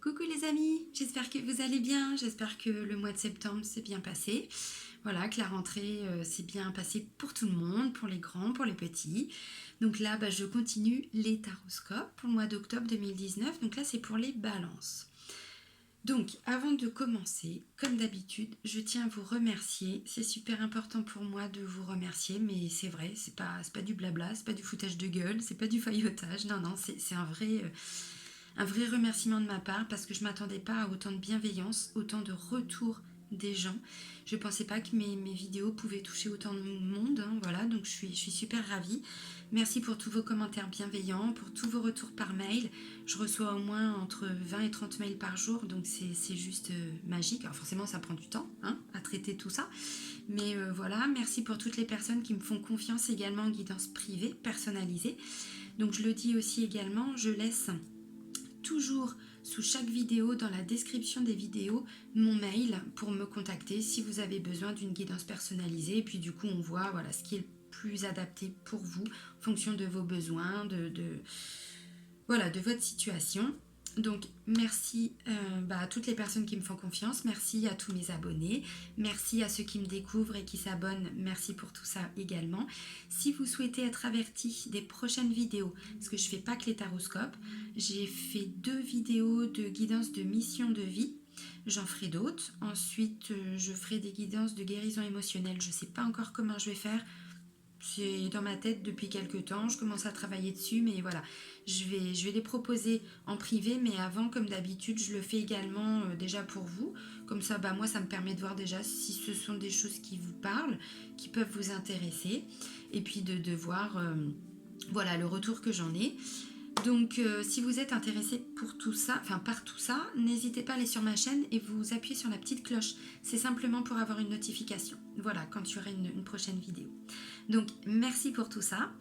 Coucou les amis, j'espère que vous allez bien, j'espère que le mois de septembre s'est bien passé. Voilà, que la rentrée s'est bien passée pour tout le monde, pour les grands, pour les petits. Donc là, je continue les taroscopes pour le mois d'octobre 2019. Donc là, c'est pour les balances. Donc, avant de commencer, comme d'habitude, je tiens à vous remercier. C'est super important pour moi de vous remercier, mais c'est vrai, c'est pas du blabla, c'est pas du foutage de gueule, c'est pas du faillotage. Non, c'est un vrai remerciement de ma part parce que je ne m'attendais pas à autant de bienveillance, autant de retours des gens. Je ne pensais pas que mes vidéos pouvaient toucher autant de monde, hein, voilà, donc je suis super ravie. Merci pour tous vos commentaires bienveillants, pour tous vos retours par mail. Je reçois au moins entre 20 et 30 mails par jour, donc c'est juste magique. Alors forcément, ça prend du temps hein, à traiter tout ça. Mais voilà, merci pour toutes les personnes qui me font confiance également en guidance privée, personnalisée. Donc je le dis aussi également, je laisse toujours sous chaque vidéo, dans la description des vidéos, mon mail pour me contacter si vous avez besoin d'une guidance personnalisée. Et puis du coup, on voit voilà, ce qui est le plus adapté pour vous en fonction de vos besoins, de votre situation. Donc merci à toutes les personnes qui me font confiance, merci à tous mes abonnés, merci à ceux qui me découvrent et qui s'abonnent, merci pour tout ça également. Si vous souhaitez être averti des prochaines vidéos, parce que je ne fais pas que les taroscopes, j'ai fait 2 vidéos de guidance de mission de vie, j'en ferai d'autres. Ensuite je ferai des guidances de guérison émotionnelle, je ne sais pas encore comment je vais faire. C'est dans ma tête depuis quelques temps, je commence à travailler dessus, mais voilà, je vais les proposer en privé, mais avant, comme d'habitude, je le fais également déjà pour vous. Comme ça, moi, ça me permet de voir déjà si ce sont des choses qui vous parlent, qui peuvent vous intéresser, et puis de voir voilà, le retour que j'en ai. Donc si vous êtes intéressé par tout ça, n'hésitez pas à aller sur ma chaîne et vous appuyez sur la petite cloche. C'est simplement pour avoir une notification. Voilà, quand il y aura une prochaine vidéo. Donc merci pour tout ça.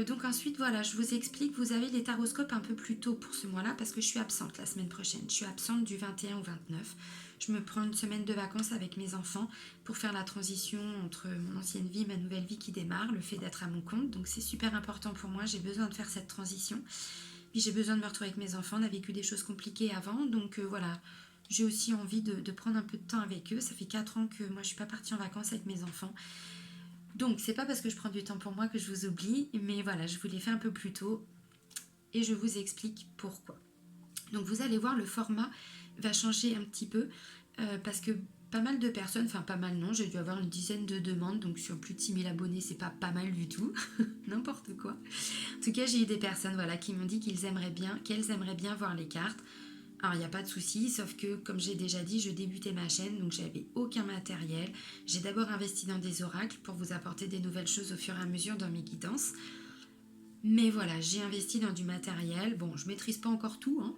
Donc ensuite, voilà, je vous explique, vous avez les taroscopes un peu plus tôt pour ce mois-là parce que je suis absente la semaine prochaine. Je suis absente du 21 au 29. Je me prends une semaine de vacances avec mes enfants pour faire la transition entre mon ancienne vie et ma nouvelle vie qui démarre, le fait d'être à mon compte. Donc c'est super important pour moi, j'ai besoin de faire cette transition. Puis j'ai besoin de me retrouver avec mes enfants, on a vécu des choses compliquées avant, donc voilà. J'ai aussi envie de prendre un peu de temps avec eux. Ça fait 4 ans que moi je ne suis pas partie en vacances avec mes enfants. Donc c'est pas parce que je prends du temps pour moi que je vous oublie, mais voilà, je vous l'ai fait un peu plus tôt et je vous explique pourquoi. Donc vous allez voir, le format va changer un petit peu parce que pas mal de personnes, enfin pas mal non, j'ai dû avoir une dizaine de demandes, donc sur plus de 6000 abonnés, c'est pas mal du tout, n'importe quoi. En tout cas, j'ai eu des personnes voilà, qui m'ont dit qu'elles aimeraient bien voir les cartes. Alors, il n'y a pas de souci, sauf que, comme j'ai déjà dit, je débutais ma chaîne, donc j'avais aucun matériel. J'ai d'abord investi dans des oracles pour vous apporter des nouvelles choses au fur et à mesure dans mes guidances. Mais voilà, j'ai investi dans du matériel. Bon, je ne maîtrise pas encore tout, hein.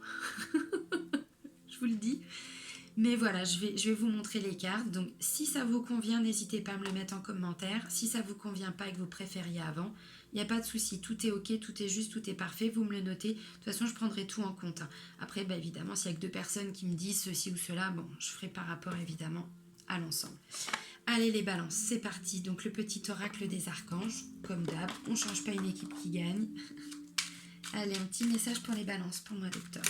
Je vous le dis. Mais voilà, je vais vous montrer les cartes. Donc, si ça vous convient, n'hésitez pas à me le mettre en commentaire. Si ça ne vous convient pas et que vous préfériez avant, il n'y a pas de souci. Tout est ok, tout est juste, tout est parfait. Vous me le notez. De toute façon, je prendrai tout en compte. Après, évidemment, s'il n'y a que 2 personnes qui me disent ceci ou cela, je ferai par rapport évidemment à l'ensemble. Allez les balances, c'est parti. Donc, le petit oracle des archanges, comme d'hab. On ne change pas une équipe qui gagne. Allez, un petit message pour les balances pour le mois d'octobre.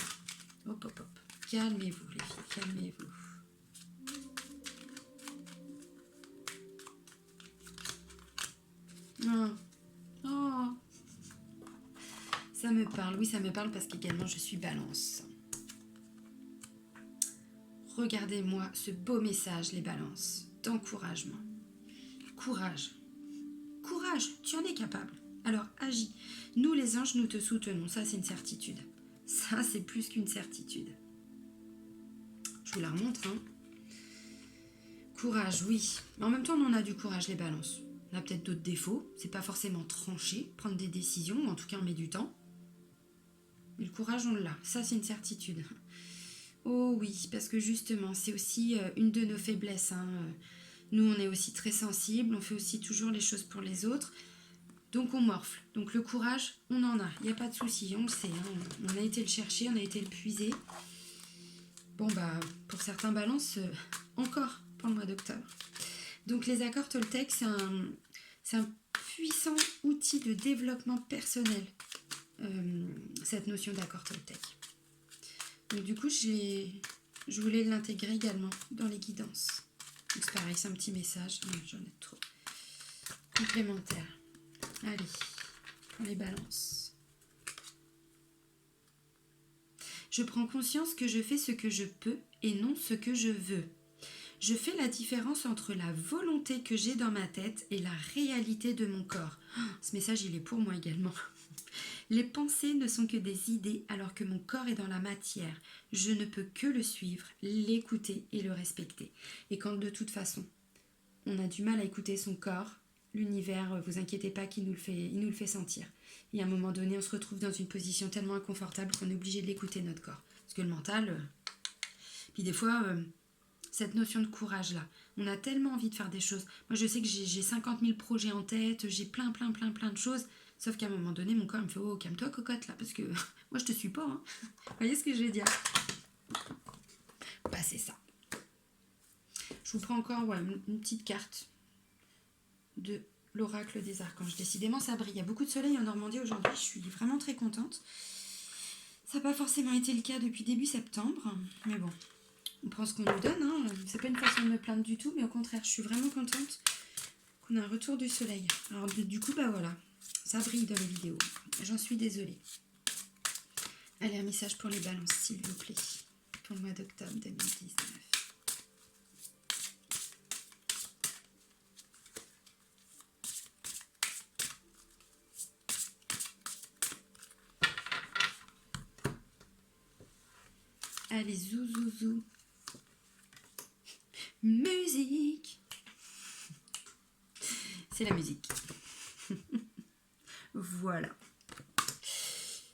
Hop, hop, hop. Calmez-vous les filles, calmez-vous. Oh. Ça me parle, oui ça me parle parce qu'également je suis balance. Regardez-moi ce beau message les balances, d'encouragement. Courage. Courage, tu en es capable. Alors agis. Nous les anges, nous te soutenons, ça c'est une certitude. Ça c'est plus qu'une certitude. Je vous la remontre, hein. Courage, oui. Mais en même temps, on en a du courage, les balances. On a peut-être d'autres défauts. C'est pas forcément trancher, prendre des décisions, ou en tout cas, on met du temps. Mais le courage, on l'a. Ça, c'est une certitude. Oh oui, parce que justement, c'est aussi une de nos faiblesses, hein. Nous, on est aussi très sensibles. On fait aussi toujours les choses pour les autres. Donc, on morfle. Donc, le courage, on en a. Il n'y a pas de souci, on le sait, hein. On a été le chercher, on a été le puiser. Bon, pour certains balances, encore pour le mois d'octobre. Donc les accords Toltec, c'est un puissant outil de développement personnel, cette notion d'accord Toltec. Donc du coup, je voulais l'intégrer également dans les guidances. Donc c'est pareil, c'est un petit message. Non, j'en ai trop. Complémentaire. Allez, pour les balances. Je prends conscience que je fais ce que je peux et non ce que je veux. Je fais la différence entre la volonté que j'ai dans ma tête et la réalité de mon corps. Oh, ce message, il est pour moi également. Les pensées ne sont que des idées alors que mon corps est dans la matière. Je ne peux que le suivre, l'écouter et le respecter. Et quand de toute façon, on a du mal à écouter son corps, l'univers, vous inquiétez pas qu'il il nous le fait sentir. Et à un moment donné, on se retrouve dans une position tellement inconfortable qu'on est obligé de l'écouter, notre corps. Parce que le mental... Puis des fois... cette notion de courage là. On a tellement envie de faire des choses. Moi je sais que j'ai 50 000 projets en tête, j'ai plein de choses. Sauf qu'à un moment donné, mon corps me fait oh calme-toi cocotte là, parce que moi je te suis pas. Hein. Vous voyez ce que je veux dire? Bah c'est ça. Je vous prends encore une petite carte de l'oracle des archanges. Décidément ça brille. Il y a beaucoup de soleil en Normandie aujourd'hui. Je suis vraiment très contente. Ça n'a pas forcément été le cas depuis début septembre. Mais bon. On prend ce qu'on nous donne, hein. C'est pas une façon de me plaindre du tout, mais au contraire, je suis vraiment contente qu'on ait un retour du soleil. Alors du coup, bah voilà, ça brille dans les vidéos. J'en suis désolée. Allez, un message pour les balances, s'il vous plaît, pour le mois d'octobre 2019. Allez, zou, zou, zou. Musique. C'est la musique. Voilà.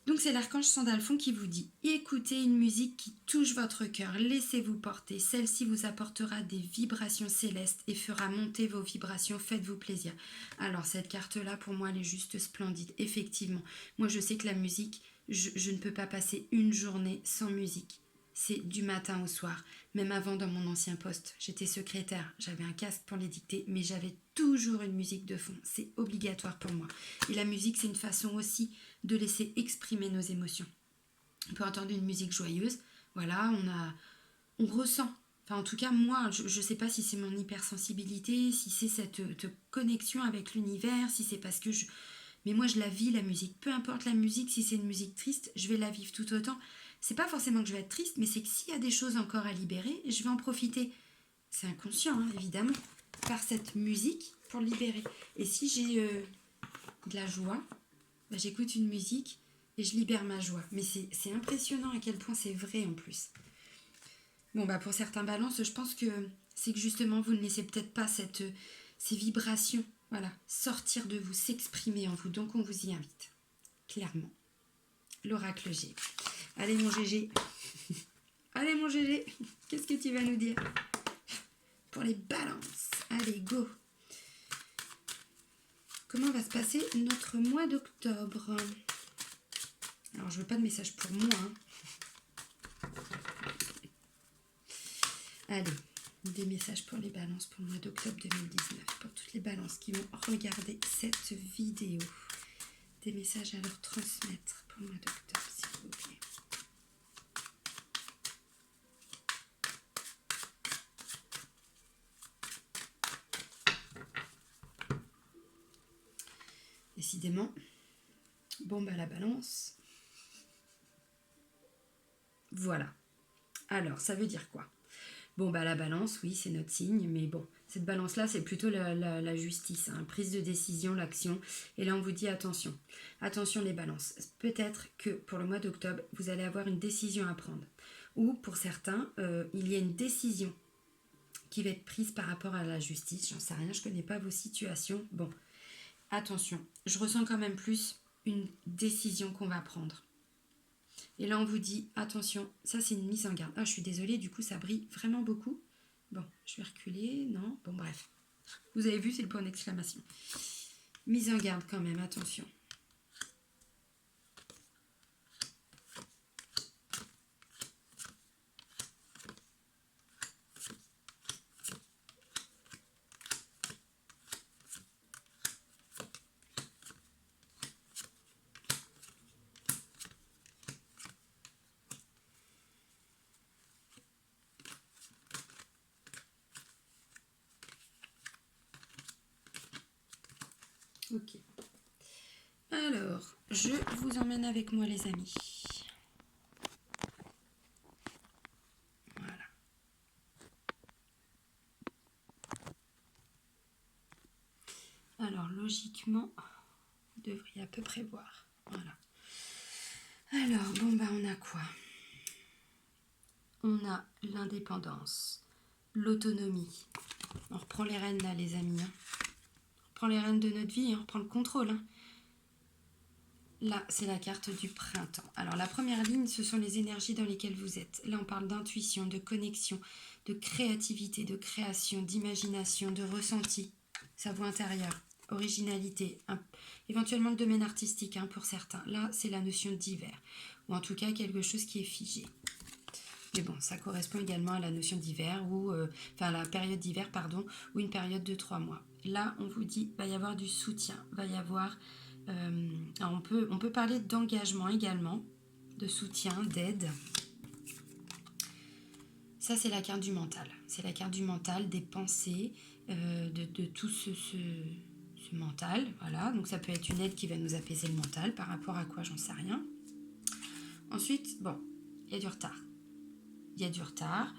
Donc c'est l'archange Sandalphon qui vous dit « Écoutez une musique qui touche votre cœur, laissez-vous porter. Celle-ci vous apportera des vibrations célestes et fera monter vos vibrations. Faites-vous plaisir. » Alors cette carte-là, pour moi, elle est juste splendide. Effectivement, moi je sais que la musique, je ne peux pas passer une journée sans musique. C'est du matin au soir. Même avant, dans mon ancien poste, j'étais secrétaire. J'avais un casque pour les dicter, mais j'avais toujours une musique de fond. C'est obligatoire pour moi. Et la musique, c'est une façon aussi de laisser exprimer nos émotions. On peut entendre une musique joyeuse. Voilà, on ressent. Enfin, en tout cas, moi, je ne sais pas si c'est mon hypersensibilité, si c'est cette connexion avec l'univers, si c'est parce que je... Mais moi, je la vis, la musique. Peu importe la musique, si c'est une musique triste, je vais la vivre tout autant. C'est pas forcément que je vais être triste, mais c'est que s'il y a des choses encore à libérer, je vais en profiter. C'est inconscient, hein, évidemment, par cette musique pour libérer. Et si j'ai de la joie, bah, j'écoute une musique et je libère ma joie. Mais c'est impressionnant à quel point c'est vrai en plus. Bon, bah pour certains balances, je pense que c'est que justement, vous ne laissez peut-être pas ces vibrations, voilà, sortir de vous, s'exprimer en vous. Donc, on vous y invite, clairement. L'oracle G. Allez, mon GG. Allez, mon GG. Qu'est-ce que tu vas nous dire pour les balances? Allez, go. Comment va se passer notre mois d'octobre? Alors, je veux pas de message pour moi. Hein. Allez, des messages pour les balances pour le mois d'octobre 2019. Pour toutes les balances qui vont regarder cette vidéo. Des messages à leur transmettre pour le mois d'octobre, s'il vous plaît. Décidément. Bon, bah la balance. Voilà. Alors, ça veut dire quoi? Bon, bah la balance, oui, c'est notre signe, mais bon, cette balance-là, c'est plutôt la justice, hein, prise de décision, l'action. Et là, on vous dit attention. Attention les balances. Peut-être que pour le mois d'octobre, vous allez avoir une décision à prendre. Ou pour certains, il y a une décision qui va être prise par rapport à la justice. J'en sais rien, je ne connais pas vos situations. Bon, attention. Je ressens quand même plus une décision qu'on va prendre. Et là, on vous dit, attention, ça c'est une mise en garde. Ah, je suis désolée, du coup, ça brille vraiment beaucoup. Bon, je vais reculer, non. Bon, bref. Vous avez vu, c'est le point d'exclamation. Mise en garde quand même, attention. Ok. Alors, je vous emmène avec moi les amis. Voilà. Alors, logiquement, vous devriez à peu près voir. Voilà. Alors, bon, bah, on a quoi? On a l'indépendance, l'autonomie. On reprend les rênes là, les amis. On reprend les rênes de notre vie, on reprend le contrôle. Là, c'est la carte du printemps. Alors, la première ligne, ce sont les énergies dans lesquelles vous êtes. Là, on parle d'intuition, de connexion, de créativité, de création, d'imagination, de ressenti, sa voix intérieure, originalité, éventuellement le domaine artistique pour certains. Là, c'est la notion d'hiver, ou en tout cas quelque chose qui est figé. Mais bon, ça correspond également à la notion d'hiver, enfin la période d'hiver, pardon, ou une période de 3 mois. Là, on vous dit, va y avoir du soutien, va y avoir... on peut parler d'engagement également, de soutien, d'aide. Ça, c'est la carte du mental. C'est la carte du mental, des pensées, de tout ce mental. Voilà, donc ça peut être une aide qui va nous apaiser le mental. Par rapport à quoi, j'en sais rien. Ensuite, bon, il y a du retard. Il y a du retard,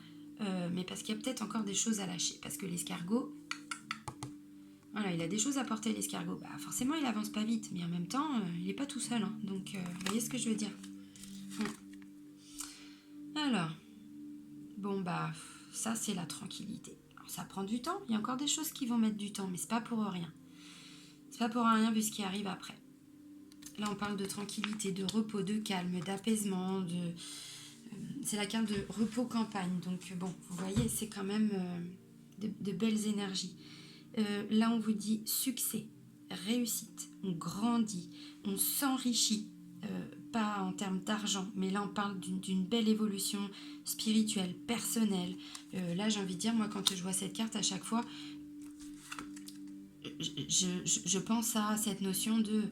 mais parce qu'il y a peut-être encore des choses à lâcher. Parce que l'escargot, voilà, il a des choses à porter, l'escargot. Bah, forcément, il avance pas vite, mais en même temps, il n'est pas tout seul. Donc, vous voyez ce que je veux dire. Alors, bon, bah, ça, c'est la tranquillité. Alors, ça prend du temps. Il y a encore des choses qui vont mettre du temps, mais c'est pas pour rien. C'est pas pour rien vu ce qui arrive après. Là, on parle de tranquillité, de repos, de calme, d'apaisement, c'est la carte de repos campagne. Donc, bon, vous voyez, c'est quand même de belles énergies. Là, on vous dit succès, réussite, on grandit, on s'enrichit, pas en termes d'argent, mais là, on parle d'une belle évolution spirituelle, personnelle. Là, j'ai envie de dire, moi, quand je vois cette carte, à chaque fois, je pense à cette notion de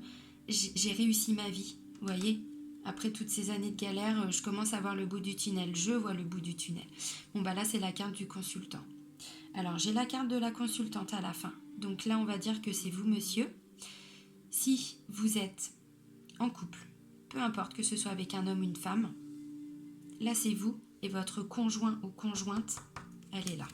j'ai réussi ma vie, vous voyez. Après toutes ces années de galère, je commence à voir le bout du tunnel, je vois le bout du tunnel. Bon, bah là, c'est la carte du consultant. Alors, j'ai la carte de la consultante à la fin. Donc là, on va dire que c'est vous, monsieur. Si vous êtes en couple, peu importe que ce soit avec un homme ou une femme, là, c'est vous et votre conjoint ou conjointe, elle est là.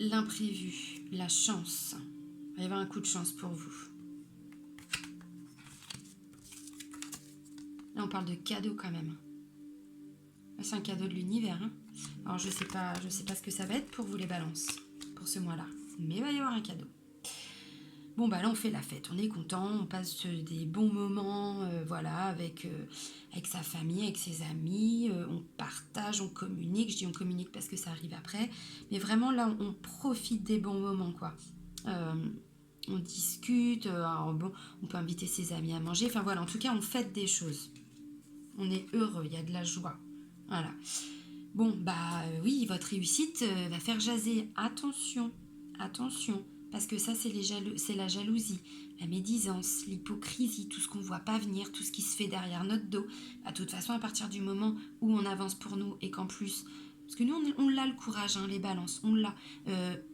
L'imprévu, la chance. Il va y avoir un coup de chance pour vous. Là, on parle de cadeau quand même. C'est un cadeau de l'univers. Alors, je sais pas ce que ça va être pour vous les balances, pour ce mois-là. Mais il va y avoir un cadeau. Bon, bah là, on fait la fête. On est content, on passe des bons moments, voilà, avec sa famille, avec ses amis. On partage, on communique. Je dis on communique parce que ça arrive après. Mais vraiment, là, on profite des bons moments, quoi. On discute. Bon, on peut inviter ses amis à manger. Enfin, voilà, en tout cas, on fête des choses. On est heureux, il y a de la joie. Voilà. Bon, bah oui, votre réussite va faire jaser. Attention, attention, parce que ça, c'est la jalousie, la médisance, l'hypocrisie, tout ce qu'on ne voit pas venir, tout ce qui se fait derrière notre dos. De toute façon, à partir du moment où on avance pour nous et qu'en plus... Parce que nous, on l'a le courage, les balances, on l'a.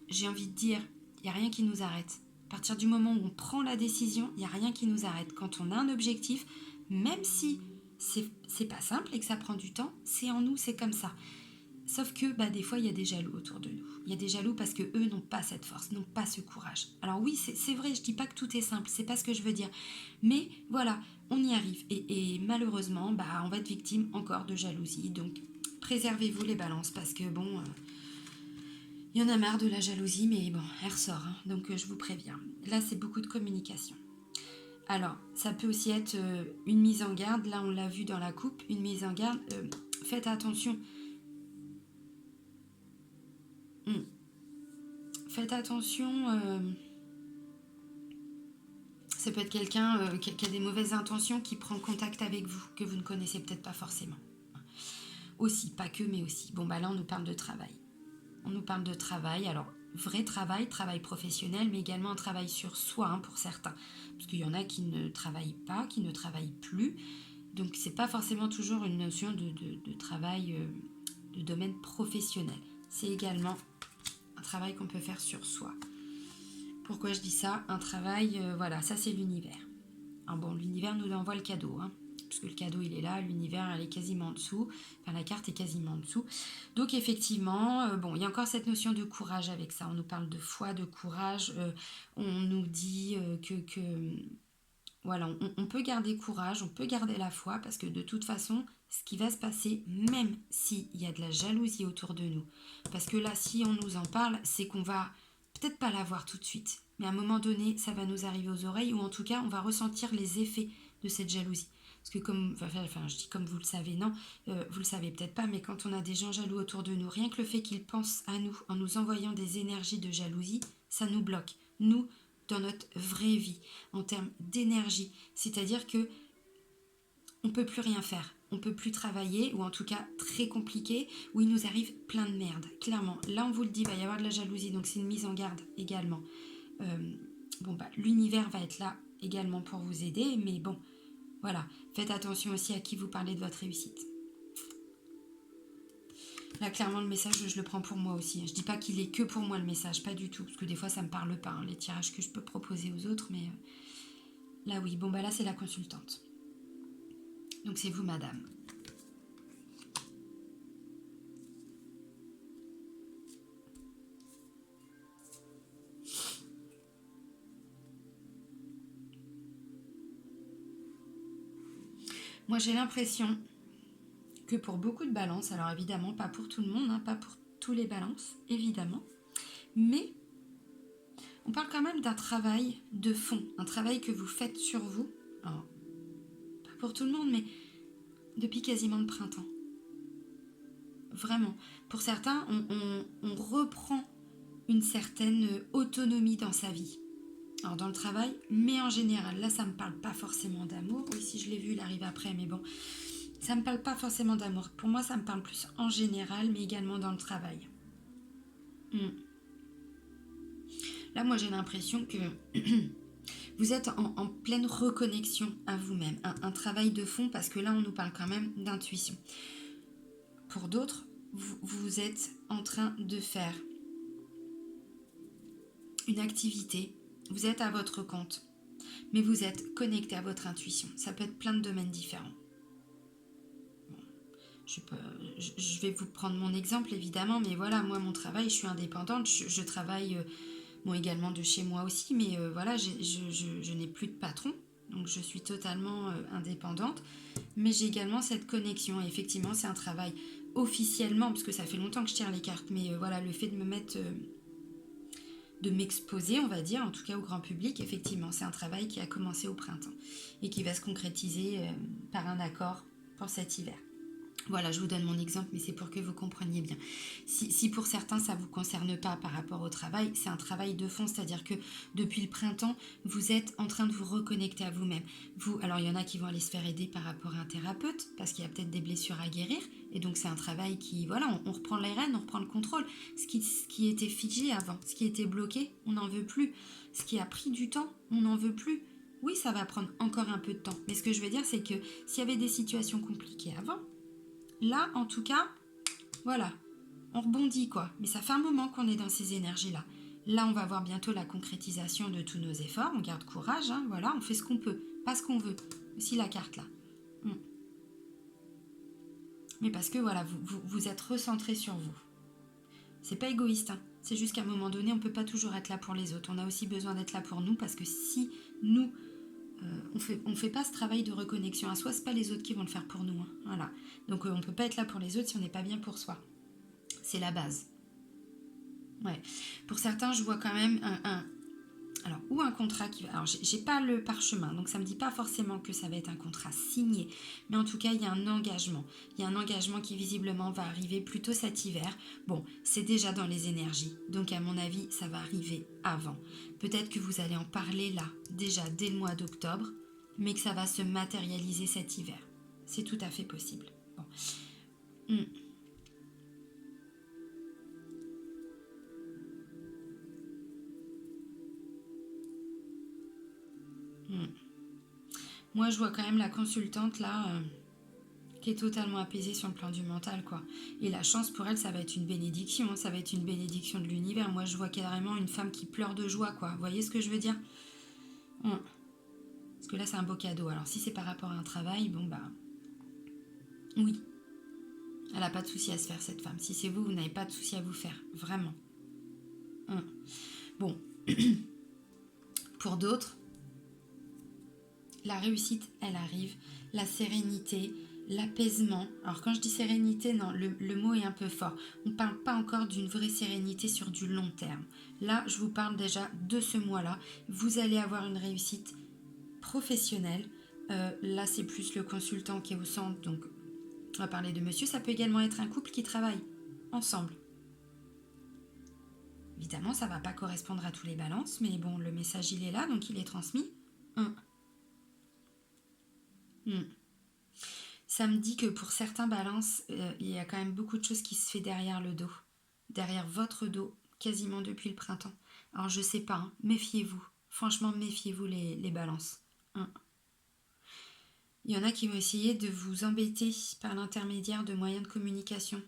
J'ai envie de dire, il n'y a rien qui nous arrête. À partir du moment où on prend la décision, il n'y a rien qui nous arrête. Quand on a un objectif, même si c'est pas simple et que ça prend du temps, c'est en nous, c'est comme ça. Sauf que des fois, il y a des jaloux autour de nous. Il y a des jaloux parce qu'eux n'ont pas cette force, n'ont pas ce courage. Alors oui, c'est vrai, je dis pas que tout est simple, c'est pas ce que je veux dire. Mais voilà, on y arrive. Et malheureusement, on va être victime encore de jalousie. Donc, préservez-vous les balances parce que bon... il y en a marre de la jalousie, mais bon, elle ressort. Donc, je vous préviens. Là, c'est beaucoup de communication. Alors, ça peut aussi être une mise en garde. Là, on l'a vu dans la coupe, une mise en garde. Faites attention. Faites attention. Ça peut être quelqu'un qui a des mauvaises intentions, qui prend contact avec vous, que vous ne connaissez peut-être pas forcément. Aussi, pas que, mais aussi. Bon, là, on nous parle de travail. On nous parle de travail. Alors, vrai travail professionnel, mais également un travail sur soi pour certains. Parce qu'il y en a qui ne travaillent pas, qui ne travaillent plus. Donc, c'est pas forcément toujours une notion de travail de domaine professionnel. c'est également un travail qu'on peut faire sur soi. Pourquoi je dis ça? Un travail, voilà, ça c'est l'univers. Alors bon, l'univers nous envoie le cadeau, hein, parce que le cadeau il est là, l'univers elle est quasiment en dessous, enfin la carte est quasiment en dessous. Donc effectivement, bon, il y a encore cette notion de courage avec ça. On nous parle de foi, de courage, on nous dit que voilà, on peut garder courage, on peut garder la foi, parce que de toute façon, ce qui va se passer, même s'il y a de la jalousie autour de nous, parce que là, si on nous en parle, c'est qu'on va peut-être pas la voir tout de suite, mais à un moment donné, ça va nous arriver aux oreilles, ou en tout cas, on va ressentir les effets de cette jalousie. Parce que enfin, je dis comme vous le savez, non, vous le savez peut-être pas, mais quand on a des gens jaloux autour de nous, rien que le fait qu'ils pensent à nous en nous envoyant des énergies de jalousie, ça nous bloque. Nous, dans notre vraie vie, en termes d'énergie, c'est-à-dire que on peut plus rien faire, on peut plus travailler, ou en tout cas très compliqué, où il nous arrive plein de merde, clairement. Là on vous le dit, il va y avoir de la jalousie, donc c'est une mise en garde également. Bon bah l'univers va être là également pour vous aider, mais bon, voilà, faites attention aussi à qui vous parlez de votre réussite. Là, clairement, le message, je le prends pour moi aussi. Je dis pas qu'il est que pour moi le message, pas du tout, parce que des fois, ça me parle pas, hein, les tirages que je peux proposer aux autres, mais là, oui. Bon, bah là, c'est la consultante. Donc, c'est vous, madame. Moi, j'ai l'impression que pour beaucoup de balances, alors évidemment, pas pour tout le monde, hein, pas pour tous les balances, évidemment, mais on parle quand même d'un travail de fond, un travail que vous faites sur vous, alors, pas pour tout le monde, mais depuis quasiment le printemps. Vraiment. Pour certains, on reprend une certaine autonomie dans sa vie. Alors dans le travail, mais en général, là ça me parle pas forcément d'amour. Oui, si je l'ai vu, il arrive après, mais bon, ça me parle pas forcément d'amour. Pour moi, ça me parle plus en général, mais également dans le travail. Là, moi, j'ai l'impression que vous êtes en pleine reconnexion à vous-même, un travail de fond, parce que là, on nous parle quand même d'intuition. Pour d'autres, vous êtes en train de faire une activité, vous êtes à votre compte, mais vous êtes connecté à votre intuition. Ça peut être plein de domaines différents. Je vais vous prendre mon exemple évidemment, mais voilà, moi mon travail, je suis indépendante, je travaille bon, également de chez moi aussi, mais voilà, je n'ai plus de patron, donc je suis totalement indépendante, mais j'ai également cette connexion, et effectivement c'est un travail officiellement, parce que ça fait longtemps que je tire les cartes, mais voilà, le fait de me mettre... de m'exposer, on va dire, en tout cas au grand public, effectivement, c'est un travail qui a commencé au printemps et qui va se concrétiser par un accord pour cet hiver. Voilà, je vous donne mon exemple, mais c'est pour que vous compreniez bien. Si pour certains, ça ne vous concerne pas par rapport au travail, c'est un travail de fond, c'est-à-dire que depuis le printemps, vous êtes en train de vous reconnecter à vous-même. Alors, il y en a qui vont aller se faire aider par rapport à un thérapeute, parce qu'il y a peut-être des blessures à guérir, et donc c'est un travail qui, voilà, on reprend les rênes, on reprend le contrôle. Ce qui était figé avant, ce qui était bloqué, on n'en veut plus. Ce qui a pris du temps, on n'en veut plus. Oui, ça va prendre encore un peu de temps, mais ce que je veux dire, c'est que s'il y avait des situations compliquées avant, là, en tout cas, voilà, on rebondit quoi. Mais ça fait un moment qu'on est dans ces énergies-là. Là, on va voir bientôt la concrétisation de tous nos efforts. On garde courage, hein, voilà, on fait ce qu'on peut, pas ce qu'on veut. Aussi la carte là. Mais parce que voilà, vous êtes recentré sur vous. C'est pas égoïste, hein. C'est juste qu'à un moment donné, on peut pas toujours être là pour les autres. On a aussi besoin d'être là pour nous, parce que si nous... on fait pas ce travail de reconnexion à soi, c'est pas les autres qui vont le faire pour nous, hein. Voilà. Donc on peut pas être là pour les autres si on n'est pas bien pour soi. C'est la base. Ouais. Pour certains, je vois quand même un contrat qui va... Alors, j'ai pas le parchemin, donc ça me dit pas forcément que ça va être un contrat signé, mais en tout cas, il y a un engagement. Il y a un engagement qui visiblement va arriver plutôt cet hiver. Bon, c'est déjà dans les énergies, donc à mon avis, ça va arriver avant. Peut-être que vous allez en parler là, déjà dès le mois d'octobre, mais que ça va se matérialiser cet hiver. C'est tout à fait possible. Bon. Moi, je vois quand même la consultante là qui est totalement apaisée sur le plan du mental, quoi. Et la chance pour elle, ça va être une bénédiction, hein, ça va être une bénédiction de l'univers. Moi, je vois carrément une femme qui pleure de joie, quoi. Vous voyez ce que je veux dire? Parce que là, c'est un beau cadeau. Alors, si c'est par rapport à un travail, bon, bah... Oui. Elle n'a pas de souci à se faire, cette femme. Si c'est vous, vous n'avez pas de souci à vous faire. Vraiment. Bon. Pour d'autres, la réussite, elle arrive. La sérénité, l'apaisement. Alors quand je dis sérénité, non, le mot est un peu fort. On ne parle pas encore d'une vraie sérénité sur du long terme. Là, je vous parle déjà de ce mois-là. Vous allez avoir une réussite professionnelle. Là, c'est plus le consultant qui est au centre. Donc, on va parler de monsieur. Ça peut également être un couple qui travaille ensemble. Évidemment, ça ne va pas correspondre à tous les balances, mais bon, le message, il est là, donc il est transmis. Ça me dit que pour certains balances, il y a quand même beaucoup de choses qui se fait derrière le dos. Derrière votre dos, quasiment depuis le printemps. Alors, je sais pas, hein, méfiez-vous. Franchement, méfiez-vous les balances. Il y en a qui vont essayer de vous embêter par l'intermédiaire de moyens de communication.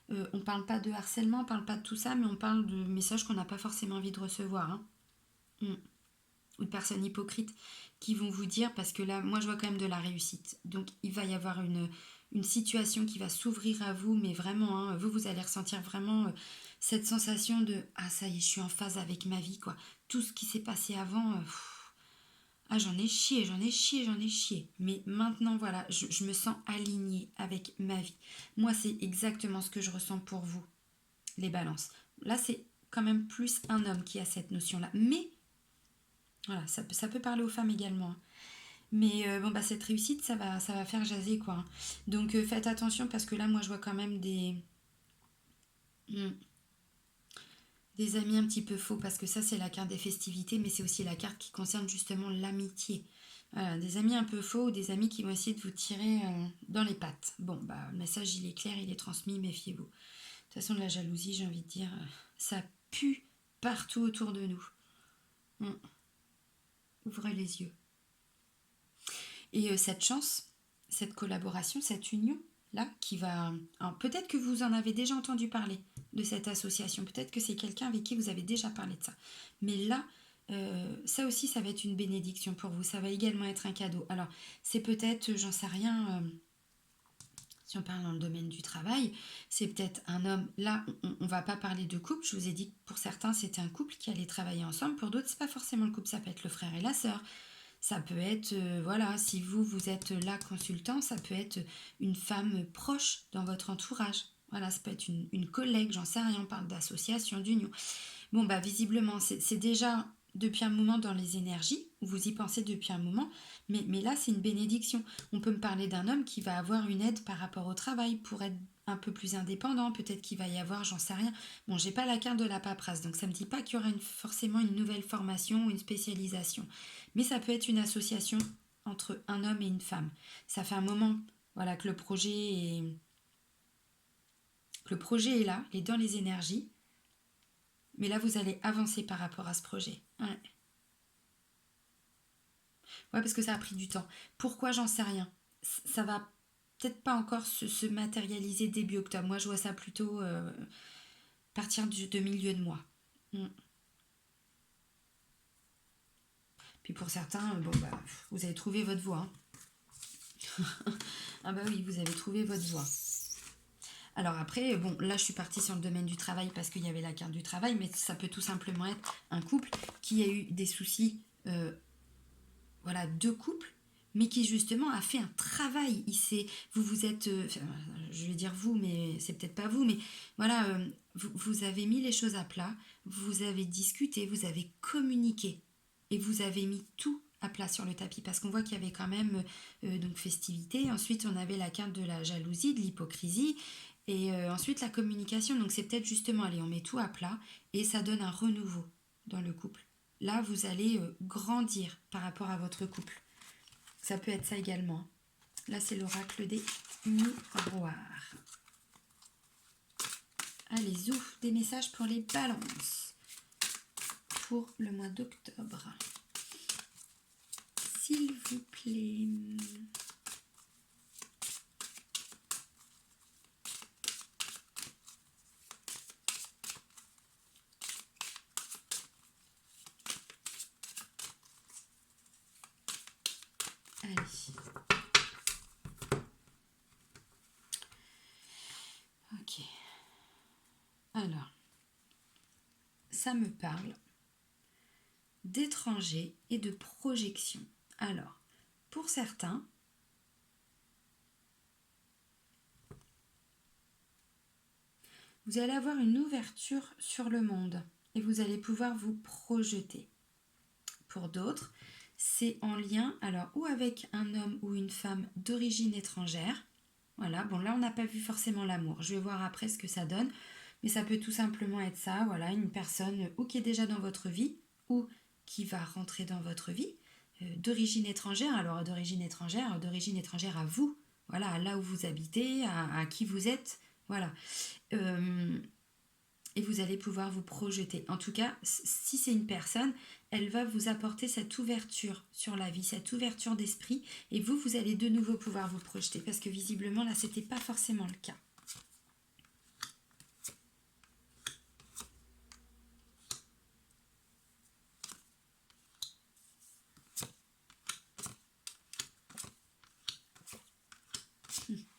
On ne parle pas de harcèlement, on ne parle pas de tout ça, mais on parle de messages qu'on n'a pas forcément envie de recevoir. Hein. Ou de personnes hypocrites qui vont vous dire, parce que là, moi je vois quand même de la réussite. Donc il va y avoir une situation qui va s'ouvrir à vous, mais vraiment, hein, vous allez ressentir vraiment cette sensation de « Ah ça y est, je suis en phase avec ma vie, quoi. » Tout ce qui s'est passé avant... Ah, j'en ai chié. Mais maintenant, voilà, je me sens alignée avec ma vie. Moi, c'est exactement ce que je ressens pour vous, les balances. Là, c'est quand même plus un homme qui a cette notion-là. Mais, voilà, ça peut parler aux femmes également. Mais cette réussite, ça va faire jaser, quoi. Donc, faites attention parce que là, moi, je vois quand même des amis un petit peu faux, parce que ça c'est la carte des festivités, mais c'est aussi la carte qui concerne justement l'amitié. Voilà, des amis un peu faux ou des amis qui vont essayer de vous tirer dans les pattes. Bon, bah le message il est clair, il est transmis, méfiez-vous. De toute façon, de la jalousie, j'ai envie de dire, ça pue partout autour de nous. Ouvrez les yeux. Et cette chance, cette collaboration, cette union, là, qui va... Alors, peut-être que vous en avez déjà entendu parler de cette association, peut-être que c'est quelqu'un avec qui vous avez déjà parlé de ça. Mais là, ça aussi, ça va être une bénédiction pour vous, ça va également être un cadeau. Alors, c'est peut-être, j'en sais rien, si on parle dans le domaine du travail, c'est peut-être un homme, là, on va pas parler de couple, je vous ai dit que pour certains, c'était un couple qui allait travailler ensemble, pour d'autres, c'est pas forcément le couple, ça peut être le frère et la sœur. Ça peut être, voilà, si vous êtes là consultant, ça peut être une femme proche dans votre entourage. Voilà, ça peut être une collègue, j'en sais rien, on parle d'association, d'union. Bon, bah visiblement, c'est déjà depuis un moment dans les énergies, vous y pensez depuis un moment, mais là, c'est une bénédiction. On peut me parler d'un homme qui va avoir une aide par rapport au travail pour être un peu plus indépendant, peut-être qu'il va y avoir, j'en sais rien. Bon, j'ai pas la carte de la paperasse, donc ça me dit pas qu'il y aura forcément une nouvelle formation ou une spécialisation. Mais ça peut être une association entre un homme et une femme. Ça fait un moment, voilà, que le projet est là, est dans les énergies. Mais là, vous allez avancer par rapport à ce projet. Ouais, parce que ça a pris du temps. Pourquoi, j'en sais rien. Ça va peut-être pas encore se matérialiser début octobre. Moi, je vois ça plutôt partir de milieu de mois. Puis pour certains, vous avez trouvé votre voie. Ah bah oui, vous avez trouvé votre voie. Alors après, bon, là je suis partie sur le domaine du travail parce qu'il y avait la carte du travail, mais ça peut tout simplement être un couple qui a eu des soucis, de couple, mais qui justement a fait un travail. Vous êtes, je vais dire vous, mais c'est peut-être pas vous, mais voilà, vous avez mis les choses à plat, vous avez discuté, vous avez communiqué, et vous avez mis tout à plat sur le tapis, parce qu'on voit qu'il y avait quand même donc festivité. Ensuite on avait la carte de la jalousie, de l'hypocrisie, et ensuite la communication. Donc c'est peut-être justement, allez, on met tout à plat et ça donne un renouveau dans le couple. Là vous allez grandir par rapport à votre couple. Ça peut être ça également. Là c'est l'oracle des miroirs. Allez, zouf, des messages pour les balances pour le mois d'octobre. S'il vous plaît. Allez. Ok. Alors, ça me parle d'étrangers et de projection. Alors, pour certains, vous allez avoir une ouverture sur le monde et vous allez pouvoir vous projeter. Pour d'autres, c'est en lien, alors, ou avec un homme ou une femme d'origine étrangère. Voilà, bon là on n'a pas vu forcément l'amour. Je vais voir après ce que ça donne. Mais ça peut tout simplement être ça, voilà, une personne ou qui est déjà dans votre vie ou qui va rentrer dans votre vie, d'origine étrangère, alors d'origine étrangère à vous, voilà, à là où vous habitez, à qui vous êtes, voilà. Et vous allez pouvoir vous projeter. En tout cas, si c'est une personne, elle va vous apporter cette ouverture sur la vie, cette ouverture d'esprit, et vous allez de nouveau pouvoir vous projeter, parce que visiblement, là, c'était pas forcément le cas.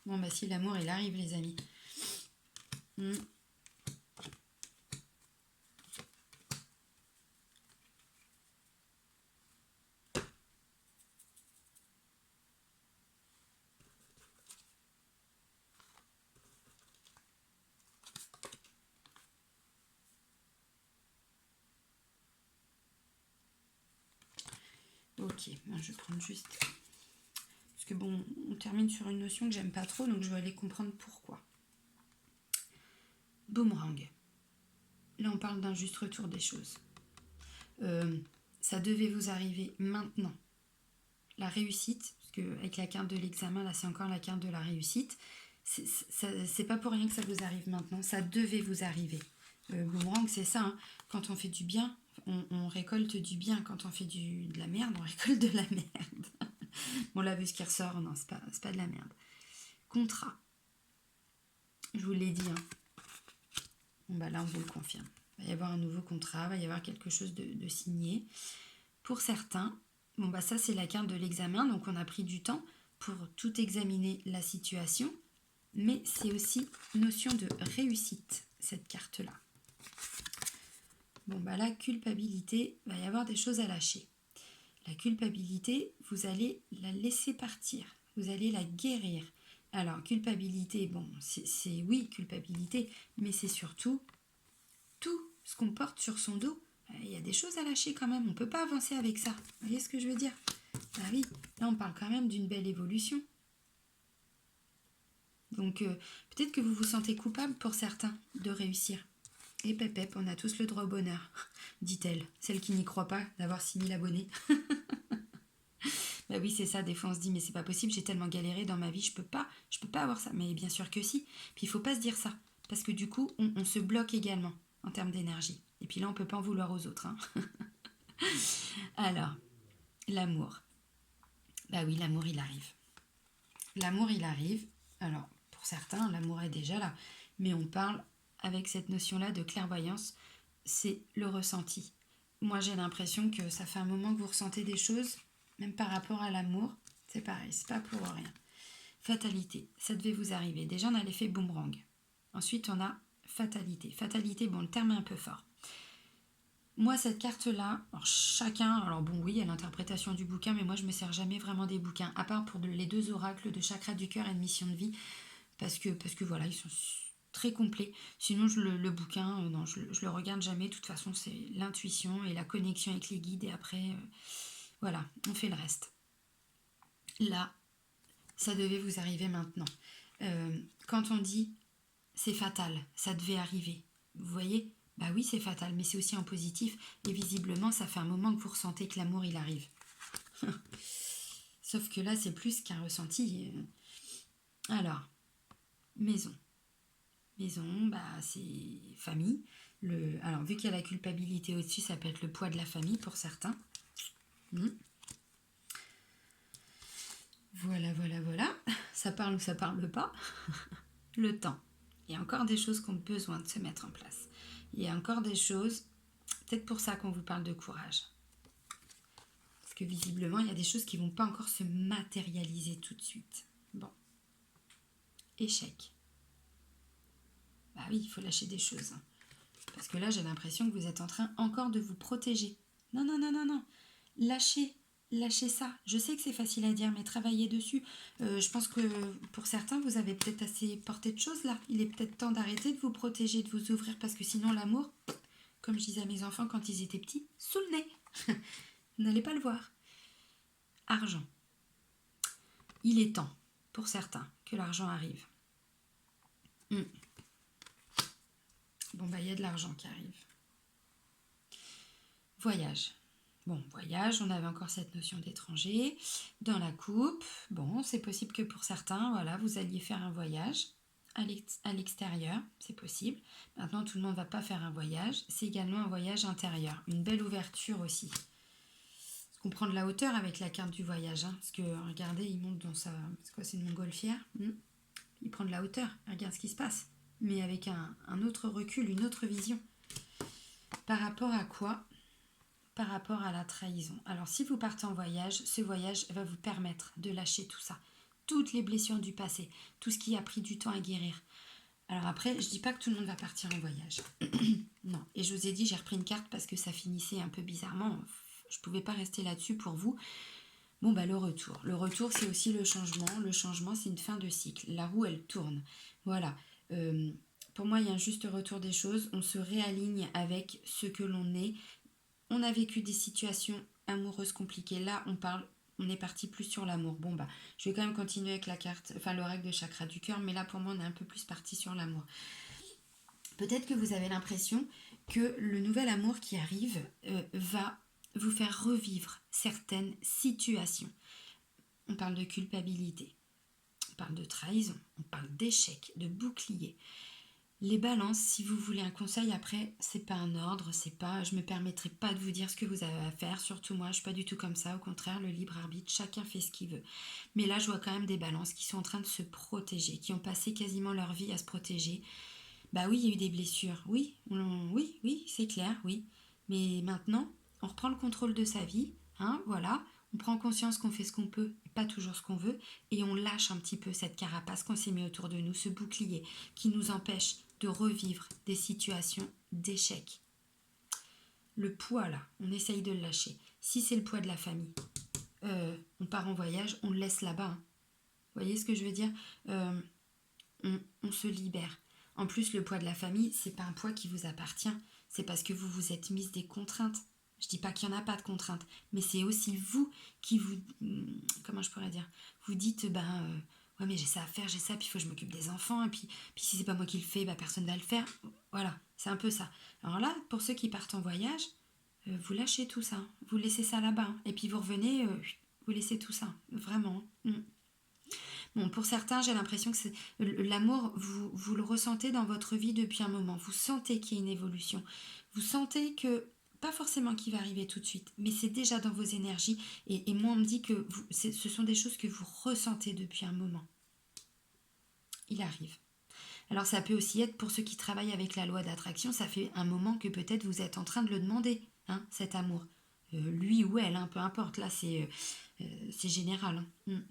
Bon, bah si l'amour, il arrive, les amis. Ok, je vais prendre juste... Parce que bon, on termine sur une notion que j'aime pas trop, donc je vais aller comprendre pourquoi. Boomerang. Là, on parle d'un juste retour des choses. Ça devait vous arriver maintenant. La réussite, parce qu'avec la carte de l'examen, là, c'est encore la carte de la réussite. C'est pas pour rien que ça vous arrive maintenant. Ça devait vous arriver. Boomerang, c'est ça. Hein. Quand on fait du bien, on récolte du bien. Quand on fait de la merde, on récolte de la merde. Bon, là, vu ce qui ressort, non, c'est pas de la merde. Contrat. Je vous l'ai dit. Hein. Bon, bah là, on vous le confirme. Il va y avoir un nouveau contrat, il va y avoir quelque chose de signé. Pour certains, bon, bah ça, c'est la carte de l'examen. Donc, on a pris du temps pour tout examiner la situation. Mais c'est aussi notion de réussite, cette carte-là. Bon, bah la culpabilité, il va y avoir des choses à lâcher. La culpabilité, vous allez la laisser partir. Vous allez la guérir. Alors, culpabilité, bon, c'est oui, culpabilité, mais c'est surtout tout ce qu'on porte sur son dos. Il y a des choses à lâcher quand même. On ne peut pas avancer avec ça. Vous voyez ce que je veux dire? Ah oui, là, on parle quand même d'une belle évolution. Donc, peut-être que vous vous sentez coupable pour certains de réussir. Et pep, on a tous le droit au bonheur, dit-elle, celle qui n'y croit pas d'avoir 6000 abonnés. Bah oui, c'est ça, des fois on se dit, mais c'est pas possible, j'ai tellement galéré dans ma vie, je peux pas avoir ça. Mais bien sûr que si. Puis il faut pas se dire ça, parce que du coup, on se bloque également en termes d'énergie. Et puis là, on peut pas en vouloir aux autres. Hein. Alors, l'amour. Bah oui, l'amour, il arrive. L'amour, il arrive. Alors, pour certains, l'amour est déjà là. Mais on parle avec cette notion-là de clairvoyance, c'est le ressenti. Moi, j'ai l'impression que ça fait un moment que vous ressentez des choses, même par rapport à l'amour. C'est pareil, c'est pas pour rien. Fatalité, ça devait vous arriver. Déjà, on a l'effet boomerang. Ensuite, on a fatalité. Fatalité, bon, le terme est un peu fort. Moi, cette carte-là, alors bon, oui, il y a l'interprétation du bouquin, mais moi, je me sers jamais vraiment des bouquins, à part pour les 2 oracles de chakra du cœur et de mission de vie, parce que voilà, ils sont très complets. Sinon, le bouquin, non, je le regarde jamais. De toute façon, c'est l'intuition et la connexion avec les guides, et après, voilà, on fait le reste. Là, ça devait vous arriver maintenant. Quand on dit c'est fatal, ça devait arriver, vous voyez? Bah oui, c'est fatal, mais c'est aussi en positif. Et visiblement, ça fait un moment que vous ressentez que l'amour, il arrive. Sauf que là, c'est plus qu'un ressenti. Alors, maison. Maison, bah, c'est famille. Alors, vu qu'il y a la culpabilité au-dessus, ça peut être le poids de la famille pour certains. Voilà. Ça parle ou ça parle pas. Le temps. Il y a encore des choses qui ont besoin de se mettre en place. Il y a encore des choses, peut-être pour ça qu'on vous parle de courage. Parce que visiblement, il y a des choses qui ne vont pas encore se matérialiser tout de suite. Bon. Échec. Bah oui, il faut lâcher des choses. Parce que là, j'ai l'impression que vous êtes en train encore de vous protéger. Non, non, non, non, non. Lâchez ça. Je sais que c'est facile à dire, mais travaillez dessus. Je pense que pour certains, vous avez peut-être assez porté de choses là. Il est peut-être temps d'arrêter de vous protéger, de vous ouvrir, parce que sinon l'amour, comme je disais à mes enfants quand ils étaient petits, sous le nez. Vous n'allez pas le voir. Argent. Il est temps, pour certains, que l'argent arrive. Bon, bah, il y a de l'argent qui arrive. Voyage. Bon, voyage, on avait encore cette notion d'étranger. Dans la coupe, bon, c'est possible que pour certains, voilà, vous alliez faire un voyage à l'extérieur, c'est possible. Maintenant, tout le monde ne va pas faire un voyage. C'est également un voyage intérieur. Une belle ouverture aussi. On prend de la hauteur avec la carte du voyage. Hein, parce que, regardez, il monte dans sa... C'est quoi, c'est une montgolfière. Il prend de la hauteur. Regarde ce qui se passe. Mais avec un autre recul, une autre vision. Par rapport à quoi ? Par rapport à la trahison. Alors, si vous partez en voyage, ce voyage va vous permettre de lâcher tout ça. Toutes les blessures du passé. Tout ce qui a pris du temps à guérir. Alors après, je dis pas que tout le monde va partir en voyage. Non. Et je vous ai dit, j'ai repris une carte parce que ça finissait un peu bizarrement. Je pouvais pas rester là-dessus pour vous. Bon, bah le retour. Le retour, c'est aussi le changement. Le changement, c'est une fin de cycle. La roue, elle tourne. Voilà. Pour moi, il y a un juste retour des choses. On se réaligne avec ce que l'on est. On a vécu des situations amoureuses compliquées. Là, on est parti plus sur l'amour. Bon, bah, je vais quand même continuer avec la carte, enfin l'oracle de chakra du cœur, mais là, pour moi, on est un peu plus parti sur l'amour. Peut-être que vous avez l'impression que le nouvel amour qui arrive va vous faire revivre certaines situations. On parle de culpabilité, on parle de trahison, on parle d'échec, de bouclier. Les balances, si vous voulez un conseil, après, c'est pas un ordre, c'est pas, je me permettrai pas de vous dire ce que vous avez à faire, surtout moi, je suis pas du tout comme ça, au contraire, le libre arbitre, chacun fait ce qu'il veut. Mais là, je vois quand même des balances qui sont en train de se protéger, qui ont passé quasiment leur vie à se protéger. Bah oui, il y a eu des blessures, oui, oui, c'est clair, oui. Mais maintenant, on reprend le contrôle de sa vie, hein, voilà, on prend conscience qu'on fait ce qu'on peut, et pas toujours ce qu'on veut, et on lâche un petit peu cette carapace qu'on s'est mis autour de nous, ce bouclier qui nous empêche de revivre des situations d'échec. Le poids là, on essaye de le lâcher. Si c'est le poids de la famille, on part en voyage, on le laisse là-bas. Hein. Vous voyez ce que je veux dire ? On se libère. En plus, le poids de la famille, c'est pas un poids qui vous appartient. C'est parce que vous vous êtes mis des contraintes. Je dis pas qu'il n'y en a pas de contraintes, mais c'est aussi vous qui vous... Comment je pourrais dire ? Vous dites, ouais, mais j'ai ça à faire, j'ai ça, puis il faut que je m'occupe des enfants, et puis si c'est pas moi qui le fais, personne va le faire. Voilà, c'est un peu ça. Alors là, pour ceux qui partent en voyage, vous lâchez tout ça, vous laissez ça là-bas, hein, et puis vous revenez, vous laissez tout ça, vraiment. Bon, pour certains, j'ai l'impression que l'amour, vous le ressentez dans votre vie depuis un moment. Vous sentez qu'il y a une évolution. Vous sentez que, pas forcément qu'il va arriver tout de suite, mais c'est déjà dans vos énergies. Et moi, on me dit que ce sont des choses que vous ressentez depuis un moment. Il arrive. Alors ça peut aussi être pour ceux qui travaillent avec la loi d'attraction, ça fait un moment que peut-être vous êtes en train de le demander, hein, cet amour. Lui ou elle, hein, peu importe, là c'est général. Hein.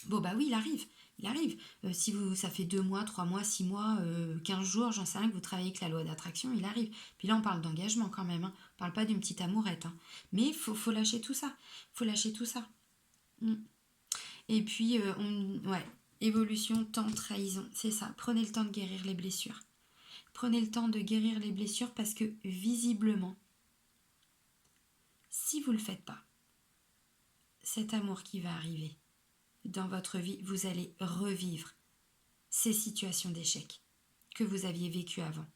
Bon bah oui, il arrive. Si ça fait 2 mois, 3 mois, 6 mois, 15 jours, j'en sais rien, que vous travaillez avec la loi d'attraction, il arrive. Puis là on parle d'engagement quand même, hein. On parle pas d'une petite amourette. Hein. Mais il faut lâcher tout ça. Et puis, évolution, temps, trahison, c'est ça. Prenez le temps de guérir les blessures. Prenez le temps de guérir les blessures parce que visiblement, si vous ne le faites pas, cet amour qui va arriver dans votre vie, vous allez revivre ces situations d'échec que vous aviez vécues avant.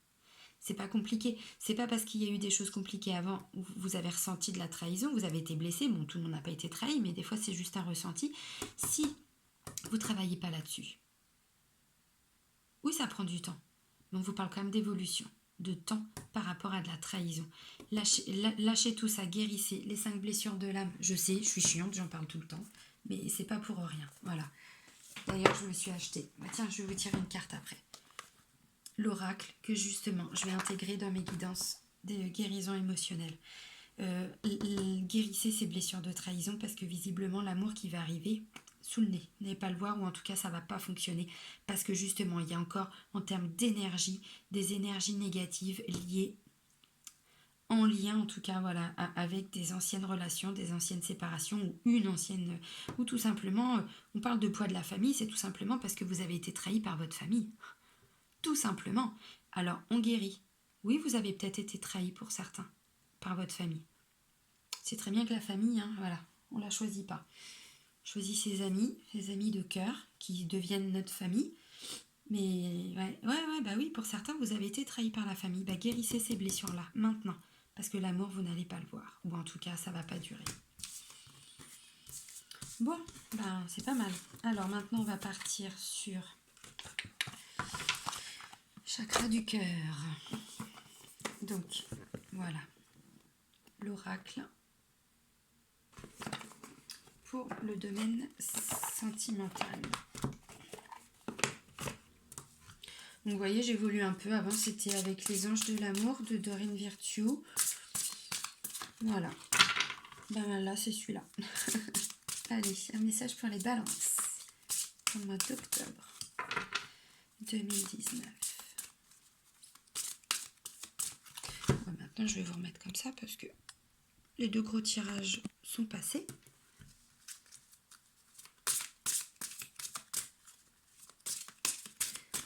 C'est pas compliqué. C'est pas parce qu'il y a eu des choses compliquées avant où vous avez ressenti de la trahison, vous avez été blessé. Bon, tout le monde n'a pas été trahi, mais des fois c'est juste un ressenti. Si vous travaillez pas là-dessus, oui, ça prend du temps. Mais on vous parle quand même d'évolution, de temps par rapport à de la trahison. Lâchez tout ça, guérissez les 5 blessures de l'âme. Je sais, je suis chiante, j'en parle tout le temps, mais c'est pas pour rien. Voilà. D'ailleurs, je me suis acheté. Tiens, je vais vous tirer une carte après. L'oracle que justement, je vais intégrer dans mes guidances de guérison émotionnelle. Guérissez ces blessures de trahison parce que visiblement l'amour qui va arriver sous le nez, n'allez pas le voir ou en tout cas ça va pas fonctionner parce que justement il y a encore en termes d'énergie des énergies négatives liées en lien en tout cas voilà avec des anciennes relations, des anciennes séparations ou une ancienne ou tout simplement on parle de poids de la famille, c'est tout simplement parce que vous avez été trahi par votre famille, tout simplement. Alors on guérit. Oui, vous avez peut-être été trahi pour certains par votre famille. C'est très bien que la famille, hein, voilà, on la choisit pas. On choisit ses amis de cœur qui deviennent notre famille. Mais ouais, bah oui, pour certains, vous avez été trahi par la famille. Bah guérissez ces blessures-là, maintenant. Parce que l'amour, vous n'allez pas le voir. Ou en tout cas, ça va pas durer. Bon, bah c'est pas mal. Alors maintenant, on va partir sur chakra du cœur. Donc, voilà. L'oracle pour le domaine sentimental. Donc vous voyez, j'évolue un peu. Avant, c'était avec les anges de l'amour de Doreen Virtue. Voilà. Ben là, c'est celui-là. Allez, un message pour les balances. Pour le mois d'octobre 2019. Ouais, maintenant, je vais vous remettre comme ça parce que les 2 gros tirages sont passés.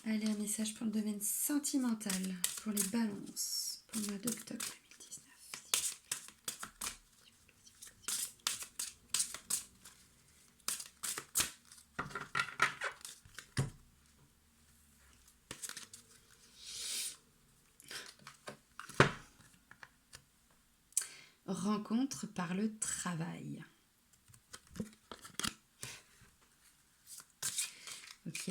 Allez, un message pour le domaine sentimental, pour les balances, pour le mois d'octobre 2019. Rencontre par le travail. Ok.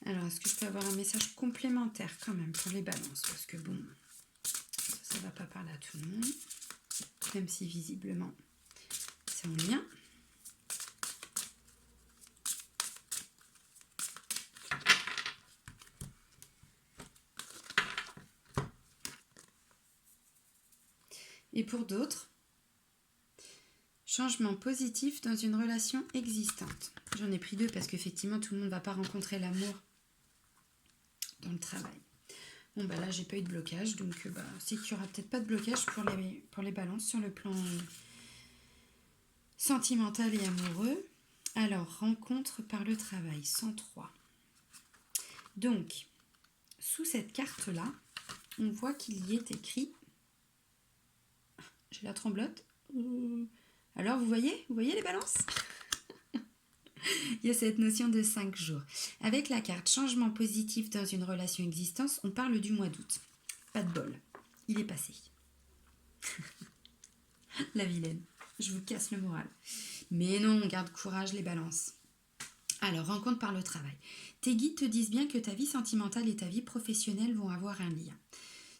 Alors, est-ce que je peux avoir un message complémentaire quand même pour les balances? Parce que bon, ça ne va pas parler à tout le monde. Même si visiblement, c'est en lien. Et pour d'autres, changement positif dans une relation existante. J'en ai pris 2 parce qu'effectivement, tout le monde ne va pas rencontrer l'amour dans le travail. Bon, bah là, j'ai pas eu de blocage, donc c'est qu'il n'y aura peut-être pas de blocage pour les balances sur le plan sentimental et amoureux. Alors, rencontre par le travail, 103. Donc, sous cette carte-là, on voit qu'il y est écrit... J'ai la tremblote. Alors, vous voyez les balances? Il y a cette notion de 5 jours. Avec la carte changement positif dans une relation existante, on parle du mois d'août. Pas de bol. Il est passé. La vilaine. Je vous casse le moral. Mais non, garde courage les balances. Alors, rencontre par le travail. Tes guides te disent bien que ta vie sentimentale et ta vie professionnelle vont avoir un lien.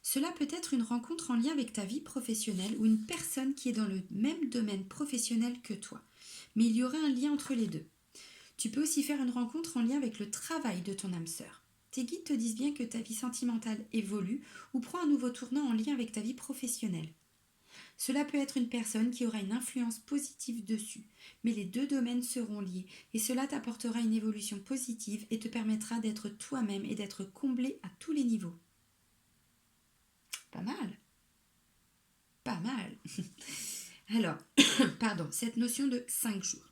Cela peut être une rencontre en lien avec ta vie professionnelle ou une personne qui est dans le même domaine professionnel que toi. Mais il y aura un lien entre les deux. Tu peux aussi faire une rencontre en lien avec le travail de ton âme sœur. Tes guides te disent bien que ta vie sentimentale évolue ou prend un nouveau tournant en lien avec ta vie professionnelle. Cela peut être une personne qui aura une influence positive dessus, mais les 2 domaines seront liés et cela t'apportera une évolution positive et te permettra d'être toi-même et d'être comblé à tous les niveaux. Pas mal. Pas mal. Alors, cette notion de 5 jours.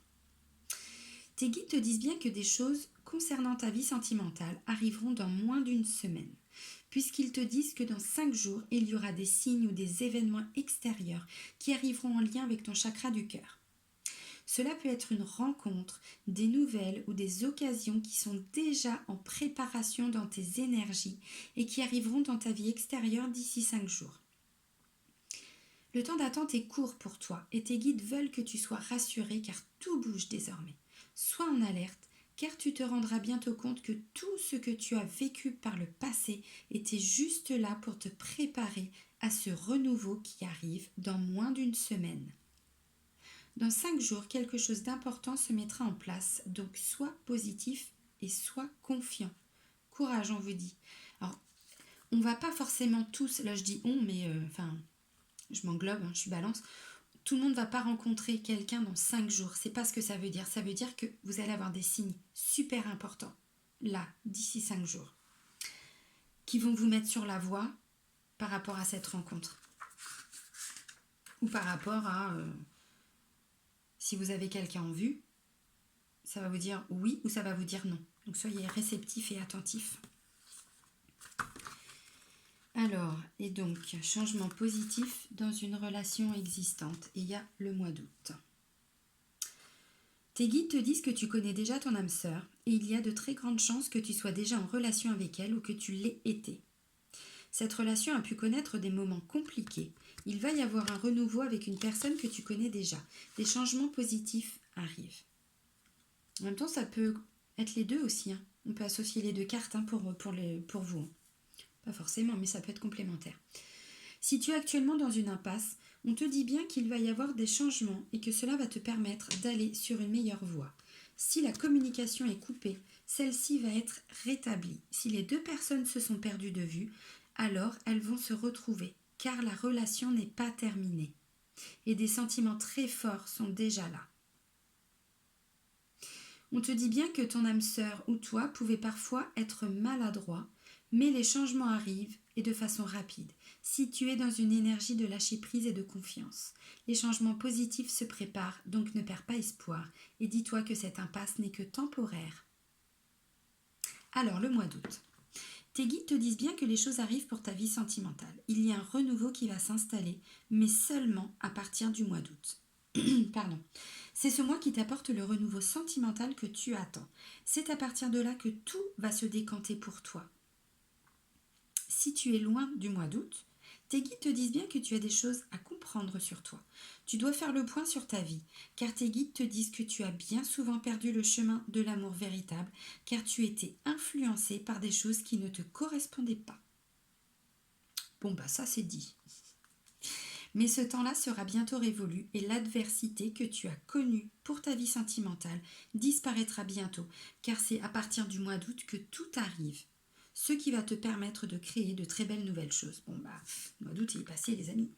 Tes guides te disent bien que des choses concernant ta vie sentimentale arriveront dans moins d'1 semaine, puisqu'ils te disent que dans 5 jours, il y aura des signes ou des événements extérieurs qui arriveront en lien avec ton chakra du cœur. Cela peut être une rencontre, des nouvelles ou des occasions qui sont déjà en préparation dans tes énergies et qui arriveront dans ta vie extérieure d'ici 5 jours. Le temps d'attente est court pour toi et tes guides veulent que tu sois rassuré car tout bouge désormais. Sois en alerte car tu te rendras bientôt compte que tout ce que tu as vécu par le passé était juste là pour te préparer à ce renouveau qui arrive dans moins d'1 semaine. Dans 5 jours, quelque chose d'important se mettra en place, donc sois positif et sois confiant. Courage, on vous dit. Alors, on va pas forcément tous, là je dis on, mais enfin, je m'englobe, hein, je suis balance. Tout le monde ne va pas rencontrer quelqu'un dans 5 jours. C'est pas ce que ça veut dire. Ça veut dire que vous allez avoir des signes super importants, là, d'ici 5 jours, qui vont vous mettre sur la voie par rapport à cette rencontre. Ou par rapport à, si vous avez quelqu'un en vue, ça va vous dire oui ou ça va vous dire non. Donc soyez réceptifs et attentifs. Alors, et donc, changement positif dans une relation existante. Et il y a le mois d'août. Tes guides te disent que tu connais déjà ton âme sœur et il y a de très grandes chances que tu sois déjà en relation avec elle ou que tu l'aies été. Cette relation a pu connaître des moments compliqués. Il va y avoir un renouveau avec une personne que tu connais déjà. Des changements positifs arrivent. En même temps, ça peut être les deux aussi. Hein. On peut associer les deux cartes hein, pour vous. Hein. Pas forcément, mais ça peut être complémentaire. Si tu es actuellement dans une impasse, on te dit bien qu'il va y avoir des changements et que cela va te permettre d'aller sur une meilleure voie. Si la communication est coupée, celle-ci va être rétablie. Si les deux personnes se sont perdues de vue, alors elles vont se retrouver, car la relation n'est pas terminée. Et des sentiments très forts sont déjà là. On te dit bien que ton âme sœur ou toi pouvait parfois être maladroit, mais les changements arrivent et de façon rapide. Si tu es dans une énergie de lâcher prise et de confiance, les changements positifs se préparent, donc ne perds pas espoir et dis-toi que cette impasse n'est que temporaire. Alors, le mois d'août. Tes guides te disent bien que les choses arrivent pour ta vie sentimentale. Il y a un renouveau qui va s'installer, mais seulement à partir du mois d'août. Pardon. C'est ce mois qui t'apporte le renouveau sentimental que tu attends. C'est à partir de là que tout va se décanter pour toi. Si tu es loin du mois d'août, tes guides te disent bien que tu as des choses à comprendre sur toi. Tu dois faire le point sur ta vie, car tes guides te disent que tu as bien souvent perdu le chemin de l'amour véritable, car tu étais influencé par des choses qui ne te correspondaient pas. Bon bah ça c'est dit. Mais ce temps-là sera bientôt révolu et l'adversité que tu as connue pour ta vie sentimentale disparaîtra bientôt, car c'est à partir du mois d'août que tout arrive. Ce qui va te permettre de créer de très belles nouvelles choses. Bon bah, le mois d'août il est passé les amis.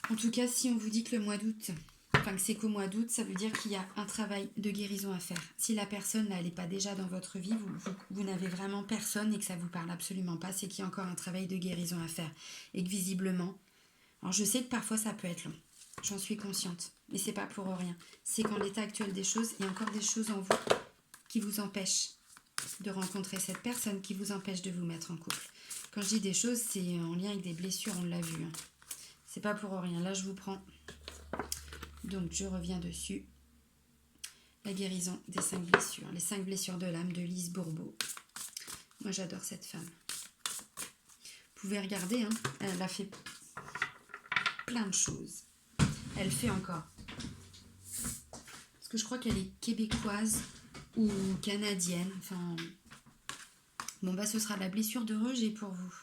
En tout cas, si on vous dit que le mois d'août, que c'est qu'au mois d'août, ça veut dire qu'il y a un travail de guérison à faire. Si la personne là, elle n'est pas déjà dans votre vie, vous n'avez vraiment personne et que ça ne vous parle absolument pas, c'est qu'il y a encore un travail de guérison à faire. Et que visiblement, alors je sais que parfois ça peut être long, j'en suis consciente, mais c'est pas pour rien. C'est qu'en l'état actuel des choses, il y a encore des choses en vous qui vous empêchent de rencontrer cette personne, qui vous empêchent de vous mettre en couple. Quand je dis des choses, c'est en lien avec des blessures, on l'a vu. Hein. C'est pas pour rien. Là, je vous prends. Donc, je reviens dessus. La guérison des 5 blessures. Les 5 blessures de l'âme de Lise Bourbeau. Moi, j'adore cette femme. Vous pouvez regarder. Hein, elle a fait plein de choses. Elle fait encore. Parce que je crois qu'elle est québécoise ou canadienne. Enfin, bon, bah, ce sera la blessure de rejet pour vous.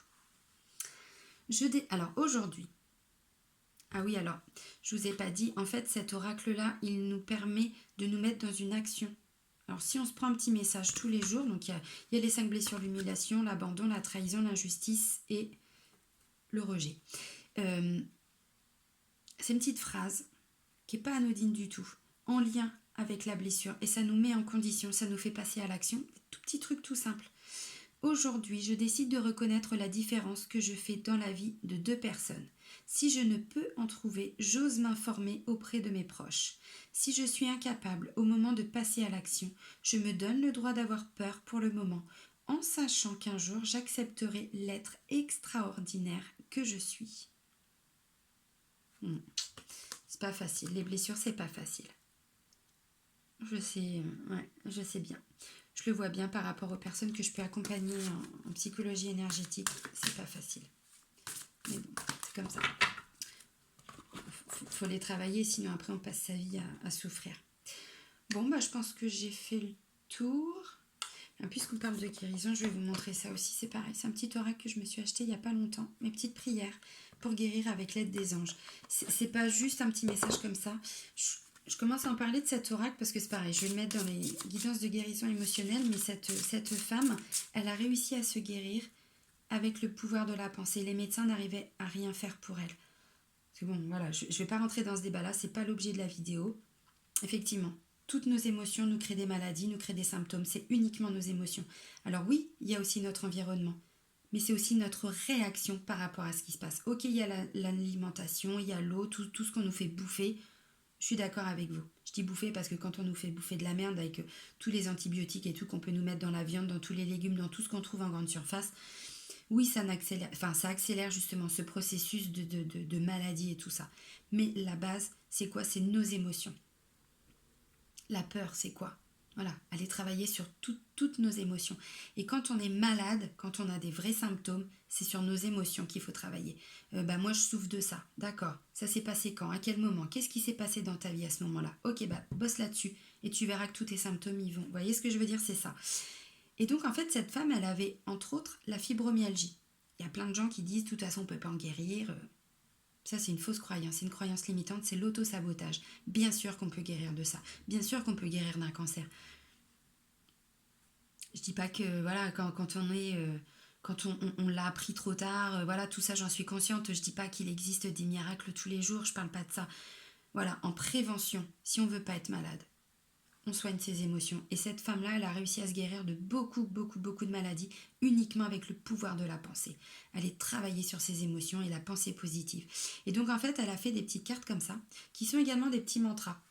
Alors, aujourd'hui, ah oui, alors, je ne vous ai pas dit, en fait, cet oracle-là, il nous permet de nous mettre dans une action. Alors, si on se prend un petit message tous les jours, donc il y a les 5 blessures, l'humiliation, l'abandon, la trahison, l'injustice et le rejet. C'est une petite phrase qui n'est pas anodine du tout, en lien avec la blessure, et ça nous met en condition, ça nous fait passer à l'action. Tout petit truc tout simple. Aujourd'hui, je décide de reconnaître la différence que je fais dans la vie de 2 personnes. Si je ne peux en trouver, j'ose m'informer auprès de mes proches. Si je suis incapable au moment de passer à l'action, je me donne le droit d'avoir peur pour le moment, en sachant qu'un jour j'accepterai l'être extraordinaire que je suis. C'est pas facile, les blessures c'est pas facile. Je sais bien. Je le vois bien par rapport aux personnes que je peux accompagner en psychologie énergétique. C'est pas facile. Mais bon, c'est comme ça. Faut les travailler, sinon après on passe sa vie à souffrir. Bon, bah je pense que j'ai fait le tour. Puisqu'on parle de guérison, je vais vous montrer ça aussi. C'est pareil, c'est un petit oracle que je me suis acheté il n'y a pas longtemps. Mes petites prières pour guérir avec l'aide des anges. C'est pas juste un petit message comme ça. je commence à en parler de cet oracle parce que c'est pareil, je vais le mettre dans les guidances de guérison émotionnelle, mais cette femme, elle a réussi à se guérir avec le pouvoir de la pensée. Les médecins n'arrivaient à rien faire pour elle. C'est bon, voilà, je ne vais pas rentrer dans ce débat-là, c'est pas l'objet de la vidéo. Effectivement, toutes nos émotions nous créent des maladies, nous créent des symptômes, c'est uniquement nos émotions. Alors oui, il y a aussi notre environnement, mais c'est aussi notre réaction par rapport à ce qui se passe. Ok, il y a l'alimentation, il y a l'eau, tout ce qu'on nous fait bouffer, je suis d'accord avec vous. Je dis bouffer parce que quand on nous fait bouffer de la merde avec tous les antibiotiques et tout qu'on peut nous mettre dans la viande, dans tous les légumes, dans tout ce qu'on trouve en grande surface, oui, ça accélère justement ce processus de maladie et tout ça. Mais la base, c'est quoi? C'est nos émotions. La peur, c'est quoi? Voilà, aller travailler sur toutes nos émotions. Et quand on est malade, quand on a des vrais symptômes, c'est sur nos émotions qu'il faut travailler. Moi, je souffre de ça. D'accord. Ça s'est passé quand? À quel moment? Qu'est-ce qui s'est passé dans ta vie à ce moment-là? Ok, bosse là-dessus. Et tu verras que tous tes symptômes y vont. Vous voyez ce que je veux dire? C'est ça. Et donc, en fait, cette femme, elle avait, entre autres, la fibromyalgie. Il y a plein de gens qui disent, de toute façon, on ne peut pas en guérir. Ça, c'est une fausse croyance, c'est une croyance limitante, c'est l'auto-sabotage. Bien sûr qu'on peut guérir de ça. Bien sûr qu'on peut guérir d'un cancer. Je dis pas que, voilà, quand on est... quand on l'a appris trop tard, voilà, tout ça, j'en suis consciente. Je dis pas qu'il existe des miracles tous les jours, je parle pas de ça. Voilà, en prévention, si on veut pas être malade, on soigne ses émotions. Et cette femme-là, elle a réussi à se guérir de beaucoup de maladies uniquement avec le pouvoir de la pensée. Elle est travaillée sur ses émotions et la pensée positive. Et donc, en fait, elle a fait des petites cartes comme ça, qui sont également des petits mantras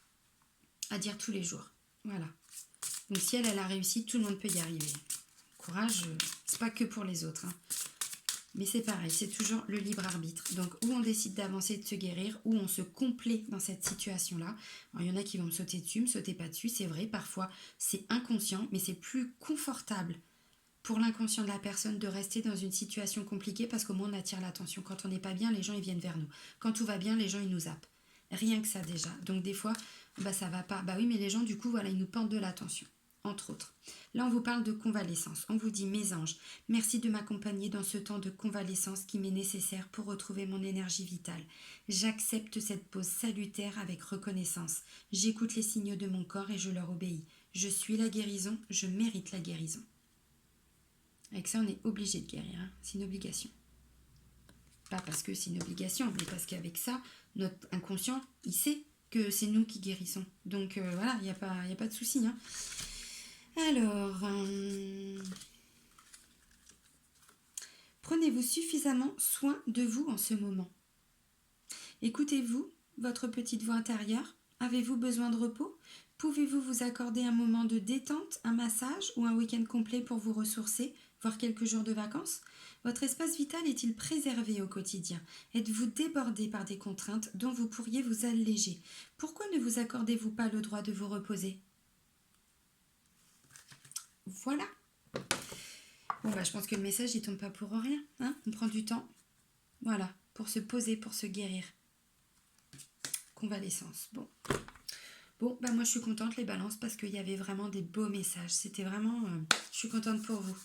à dire tous les jours. Voilà. Donc, si elle a réussi, tout le monde peut y arriver. Courage, c'est pas que pour les autres, hein. Mais c'est pareil, c'est toujours le libre arbitre. Donc, où on décide d'avancer, de se guérir, où on se complaît dans cette situation-là. Alors, il y en a qui vont me sauter dessus, me sauter pas dessus, c'est vrai. Parfois, c'est inconscient, mais c'est plus confortable pour l'inconscient de la personne de rester dans une situation compliquée parce qu'au moins on attire l'attention. Quand on n'est pas bien, les gens ils viennent vers nous. Quand tout va bien, les gens ils nous zappent. Rien que ça déjà. Donc des fois, ça va pas. Bah oui, mais les gens du coup, voilà, ils nous portent de l'attention. Entre autres. Là, on vous parle de convalescence. On vous dit, mes anges, merci de m'accompagner dans ce temps de convalescence qui m'est nécessaire pour retrouver mon énergie vitale. J'accepte cette pause salutaire avec reconnaissance. J'écoute les signaux de mon corps et je leur obéis. Je suis la guérison, je mérite la guérison. Avec ça, on est obligé de guérir, hein. C'est une obligation. Pas parce que c'est une obligation, mais parce qu'avec ça, notre inconscient, il sait que c'est nous qui guérissons. Donc voilà, il n'y a pas de souci, hein. Alors, prenez-vous suffisamment soin de vous en ce moment? Écoutez-vous votre petite voix intérieure? Avez-vous besoin de repos? Pouvez-vous vous accorder un moment de détente, un massage ou un week-end complet pour vous ressourcer, voire quelques jours de vacances? Votre espace vital est-il préservé au quotidien? Êtes-vous débordé par des contraintes dont vous pourriez vous alléger? Pourquoi ne vous accordez-vous pas le droit de vous reposer? Voilà. Bon, je pense que le message, il tombe pas pour rien, hein. On prend du temps, voilà, pour se poser, pour se guérir. Convalescence, bon. Bon, moi, je suis contente, les balances, parce qu'il y avait vraiment des beaux messages. C'était vraiment... je suis contente pour vous.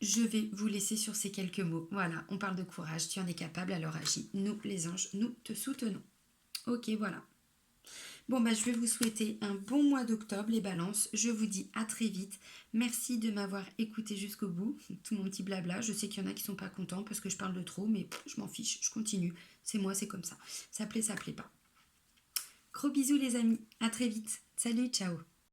Je vais vous laisser sur ces quelques mots. Voilà, on parle de courage, tu en es capable, alors agis. Nous, les anges, nous te soutenons. Ok, voilà. Bon, je vais vous souhaiter un bon mois d'octobre, les balances. Je vous dis à très vite. Merci de m'avoir écouté jusqu'au bout. Tout mon petit blabla. Je sais qu'il y en a qui sont pas contents parce que je parle de trop, mais je m'en fiche. Je continue. C'est moi, c'est comme ça. Ça plaît pas. Gros bisous, les amis. À très vite. Salut, ciao.